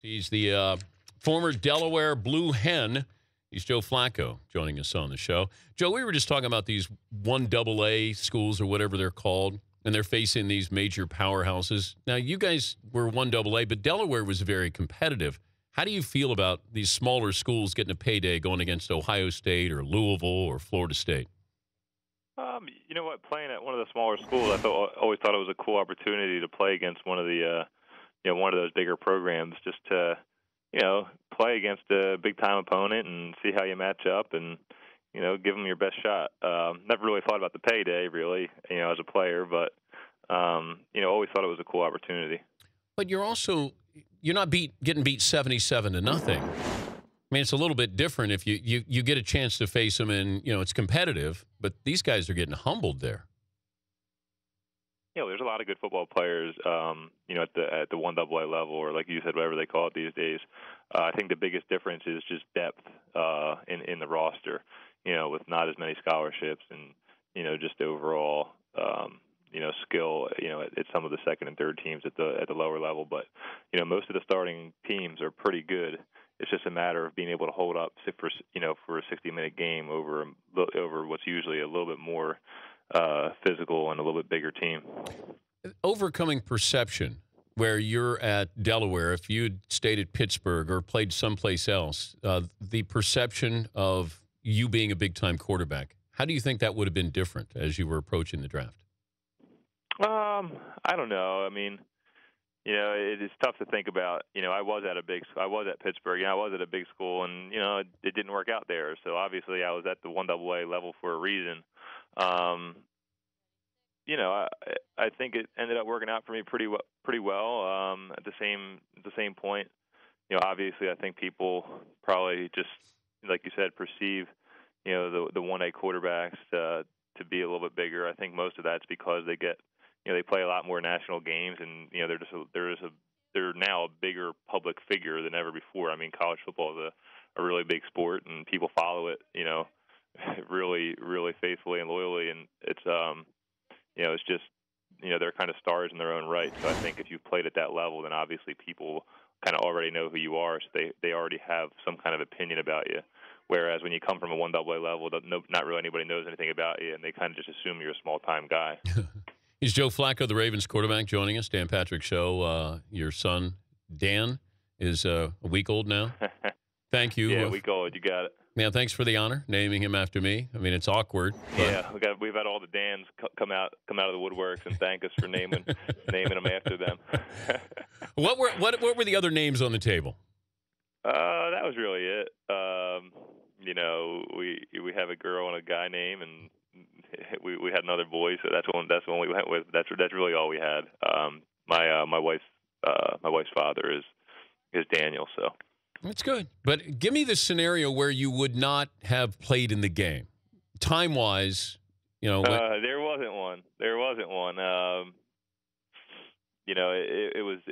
He's the former Delaware Blue Hen. He's Joe Flacco joining us on the show. Joe, we were just talking about these 1AA schools or whatever they're called, and they're facing these major powerhouses. Now, you guys were 1AA, but Delaware was very competitive. How do you feel about these smaller schools getting a payday going against Ohio State or Louisville or Florida State? You know what? Playing at one of the smaller schools, always thought it was a cool opportunity to play against one of the, one of those bigger programs, just to, play against a big-time opponent and see how you match up and, give them your best shot. Never really thought about the payday, really, as a player, but, always thought it was a cool opportunity. But you're not getting beat 77-0. I mean, it's a little bit different if you get a chance to face them and, it's competitive, but these guys are getting humbled there. There's a lot of good football players, at the 1AA level, or like you said, whatever they call it these days. I think the biggest difference is just depth in the roster, with not as many scholarships and, just overall, skill, at some of the second and third teams at the lower level. But, most of the starting teams are pretty good. It's just a matter of being able to hold up for a 60-minute game over what's usually a little bit more physical and a little bit bigger team. Overcoming perception, where you're at Delaware, if you'd stayed at Pittsburgh or played someplace else, the perception of you being a big-time quarterback, how do you think that would have been different as you were approaching the draft? I don't know. I mean, it is tough to think about. I was at Pittsburgh. I was at a big school, and it didn't work out there. So obviously, I was at the 1AA level for a reason. I think it ended up working out for me pretty well. At the same point, obviously, I think people probably just, like you said, perceive the 1A quarterbacks to be a little bit bigger. I think most of that's because they get they play a lot more national games, and they're now a bigger public figure than ever before. I mean, college football is a really big sport, and people follow it, really, really faithfully and loyally, and it's it's just they're kind of stars in their own right. So I think if you've played at that level, then obviously people kind of already know who you are, so they already have some kind of opinion about you. Whereas when you come from a 1AA level, not really anybody knows anything about you, and they kind of just assume you're a small-time guy. He's Joe Flacco, the Ravens quarterback, joining us. Dan Patrick Show. Your son, Dan, is a week old now. Thank you. Yeah, a week old. You got it. Yeah, thanks for the honor, naming him after me. I mean, it's awkward. Yeah, we've had all the Dans come out of the woodworks and thank us for naming them after them. What were the other names on the table? That was really it. We have a girl and a guy name, and we had another boy, so that's the one we went with. That's really all we had. My wife's father is Daniel, so that's good. But give me the scenario where you would not have played in the game, time wise. There wasn't one. It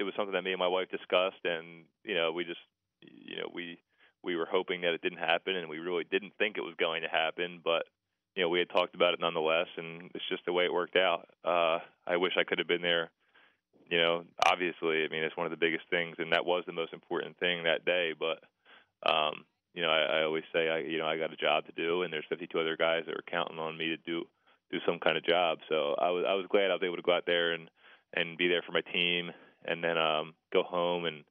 was something that me and my wife discussed, and we were hoping that it didn't happen, and we really didn't think it was going to happen, but we had talked about it nonetheless, and it's just the way it worked out. I wish I could have been there. Obviously, I mean, it's one of the biggest things, and that was the most important thing that day. But, I always say, I got a job to do, and there's 52 other guys that were counting on me to do some kind of job. So I was glad I was able to go out there and be there for my team, and then go home and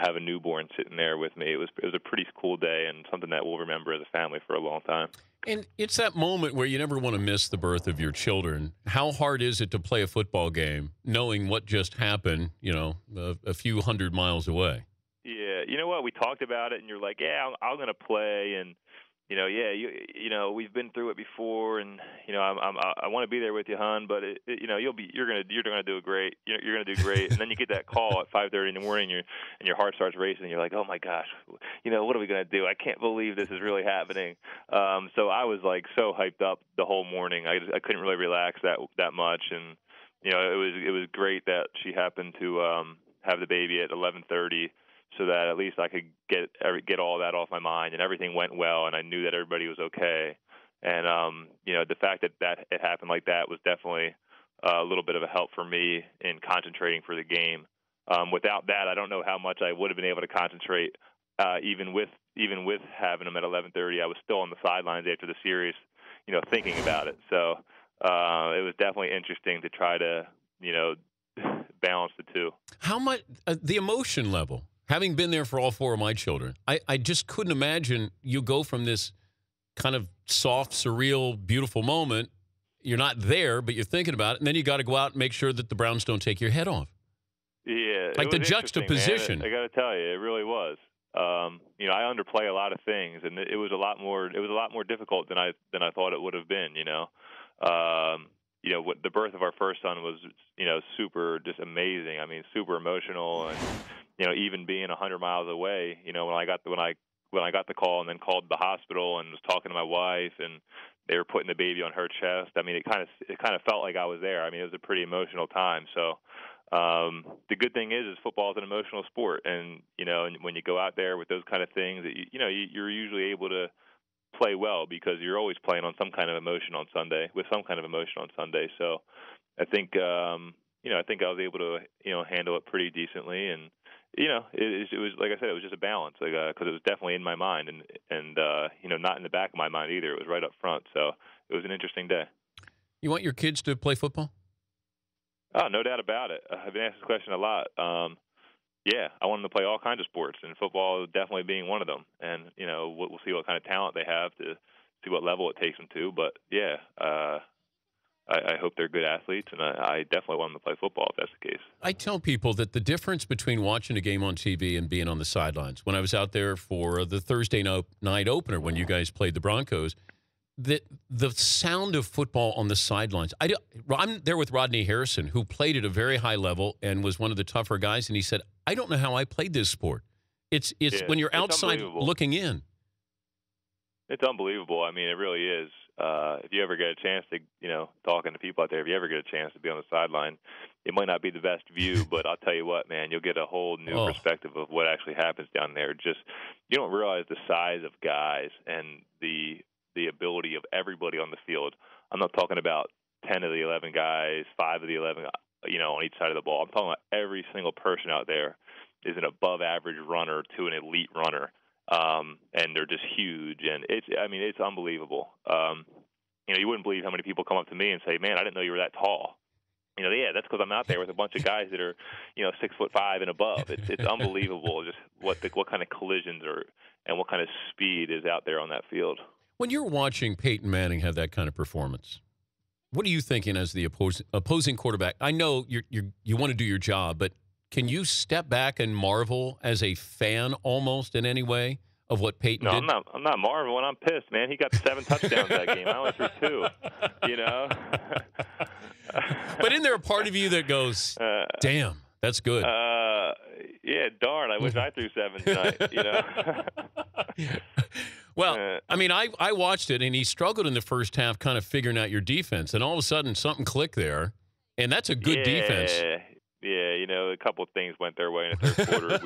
have a newborn sitting there with me. It was a pretty cool day, and something that we'll remember as a family for a long time. And it's that moment where you never want to miss the birth of your children. How hard is it to play a football game knowing what just happened, a few hundred miles away? Yeah, you know what? We talked about it, and you're like, yeah, I'm going to play, and we've been through it before, and I want to be there with you, hon. But you're gonna do great. You're gonna do great. And then you get that call at 5:30 in the morning, and your heart starts racing. And you're like, oh my gosh, what are we gonna do? I can't believe this is really happening. So I was like so hyped up the whole morning. I couldn't really relax that much, and it was great that she happened to have the baby at 11:30. So that at least I could get all that off my mind, and everything went well, and I knew that everybody was okay. And the fact that it happened like that was definitely a little bit of a help for me in concentrating for the game. Without that, I don't know how much I would have been able to concentrate. Even with having them at 11:30, I was still on the sidelines after the series, thinking about it. So it was definitely interesting to try to, balance the two. How much the emotion level? Having been there for all four of my children, I just couldn't imagine you go from this kind of soft, surreal, beautiful moment. You're not there, but you're thinking about it, and then you got to go out and make sure that the Browns don't take your head off. Yeah, like the juxtaposition. Man. I got to tell you, it really was. I underplay a lot of things, and it was a lot more difficult than I thought it would have been. What the birth of our first son was, super just amazing. I mean, super emotional, and even being 100 miles away, when I got the call and then called the hospital and was talking to my wife, and they were putting the baby on her chest. I mean, it kind of felt like I was there. I mean, it was a pretty emotional time. So the good thing is football is an emotional sport, and and when you go out there with those kind of things, you're usually able to play well because you're always playing on some kind of emotion on Sunday with some kind of emotion on Sunday. So I think I think I was able to handle it pretty decently, and it was like I said, it was just a balance, because it was definitely in my mind, and not in the back of my mind either. It was right up front, so it was an interesting day. You want your kids to play football? Oh, no doubt about it. I've been asked this question a lot. Yeah, I want them to play all kinds of sports, and football definitely being one of them. And we'll see what kind of talent they have to see what level it takes them to. But yeah, I hope they're good athletes, and I definitely want them to play football if that's the case. I tell people that the difference between watching a game on TV and being on the sidelines, when I was out there for the Thursday night opener when you guys played the Broncos, the sound of football on the sidelines. I'm there with Rodney Harrison, who played at a very high level and was one of the tougher guys, and he said, I don't know how I played this sport. It's when you're outside looking in. It's unbelievable. I mean, it really is. If you ever get a chance to, talking to people out there, if you ever get a chance to be on the sideline, it might not be the best view, but I'll tell you what, man, you'll get a whole new perspective of what actually happens down there. Just, you don't realize the size of guys and the ability of everybody on the field. I'm not talking about 10 of the 11 guys, 5 of the 11, on each side of the ball. I'm talking about every single person out there is an above average runner to an elite runner. And they're just huge, and it's unbelievable. You wouldn't believe how many people come up to me and say, "Man, I didn't know you were that tall." Yeah, that's because I'm out there with a bunch of guys that are, 6'5" and above. It's unbelievable just what kind of collisions and what kind of speed is out there on that field. When you're watching Peyton Manning have that kind of performance, what are you thinking as the opposing quarterback? I know you want to do your job, but can you step back and marvel as a fan almost in any way of what Peyton did? No, I'm not marveling. I'm pissed, man. He got 7 touchdowns that game. I only threw 2, But isn't there a part of you that goes, damn, that's good? Yeah, darn, I wish I threw 7 tonight, Well, I watched it, and he struggled in the first half kind of figuring out your defense, and all of a sudden something clicked there, and that's a good defense. Yeah, a couple of things went their way in the third quarter.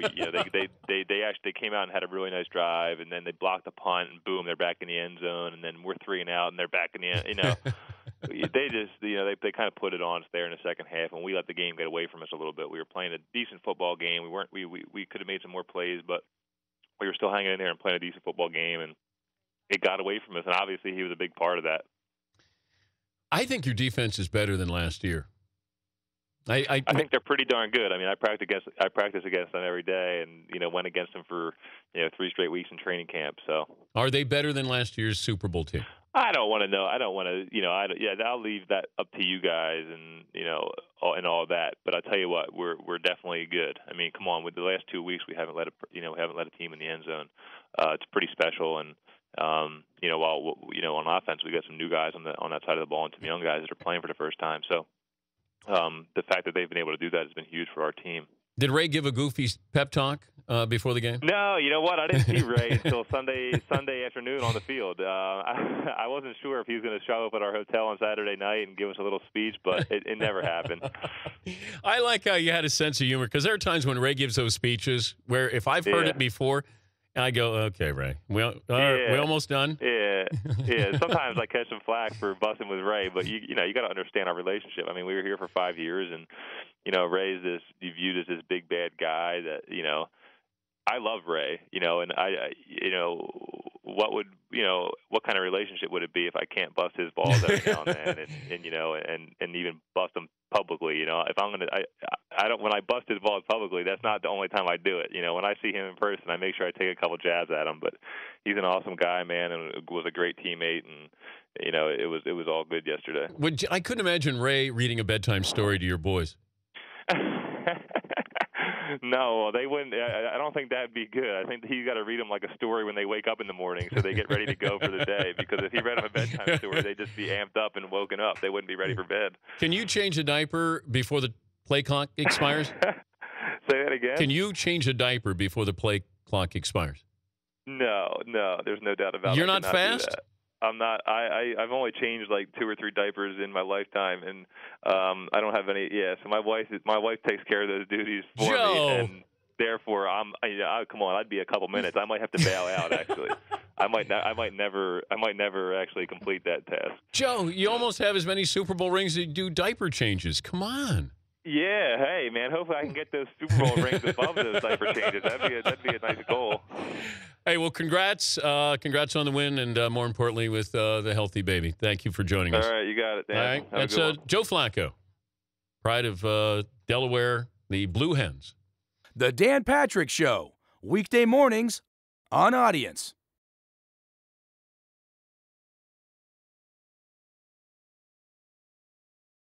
They actually came out and had a really nice drive, and then they blocked a punt, and boom, they're back in the end zone, and then we're 3 and out, and they're back in the end. They just, they kind of put it on us there in the second half, and we let the game get away from us a little bit. We were playing a decent football game. We could have made some more plays, but we were still hanging in there and playing a decent football game, and it got away from us. And obviously, he was a big part of that. I think your defense is better than last year. I think they're pretty darn good. I practice against them every day, and went against them for 3 straight weeks in training camp. So, are they better than last year's Super Bowl team? I don't want to know. I don't want to. I'll leave that up to you guys, and and all that. But I'll tell you what, we're definitely good. I mean, come on. With the last 2 weeks, we haven't let a team in the end zone. It's pretty special, and while on offense, we got some new guys on that side of the ball, and some young guys that are playing for the first time. So. The fact that they've been able to do that has been huge for our team. Did Ray give a goofy pep talk before the game? No, you know what? I didn't see Ray until Sunday afternoon on the field. I wasn't sure if he was going to show up at our hotel on Saturday night and give us a little speech, but it never happened. I like how you had a sense of humor, because there are times when Ray gives those speeches where if I've heard it before, And I go, okay, Ray, we almost done? Yeah. Sometimes I catch some flack for busting with Ray, but you got to understand our relationship. I mean, we were here for 5 years, and Ray's you viewed as this big bad guy that I love Ray, and what kind of relationship would it be if I can't bust his balls every now and then, and even bust them publicly, if I'm gonna, I don't, when I bust his balls publicly, that's not the only time I do it, when I see him in person, I make sure I take a couple jabs at him, but he's an awesome guy, man, and was a great teammate, and it was all good yesterday. I couldn't imagine Ray reading a bedtime story to your boys. No, they wouldn't. I don't think that'd be good. I think he's got to read them like a story when they wake up in the morning so they get ready to go for the day. Because if he read them a bedtime story, they'd just be amped up and woken up. They wouldn't be ready for bed. Can you change a diaper before the play clock expires? Say that again? Can you change a diaper before the play clock expires? No, there's no doubt about it. You're not fast? I'm not. I've only changed like 2 or 3 diapers in my lifetime, and I don't have any. Yeah, so my wife takes care of those duties for me, and therefore come on, I'd be a couple minutes. I might have to bail out. Actually, I might never actually complete that task. Joe, you almost have as many Super Bowl rings as you do diaper changes. Come on. Yeah, hey man, hopefully I can get those Super Bowl rings above those diaper changes. That'd be a nice goal. Hey, well, congrats on the win, and more importantly, with the healthy baby. Thank you for joining us. All right, you got it, Dan. All right, that's Joe Flacco, pride of Delaware, the Blue Hens. The Dan Patrick Show, weekday mornings on Audience.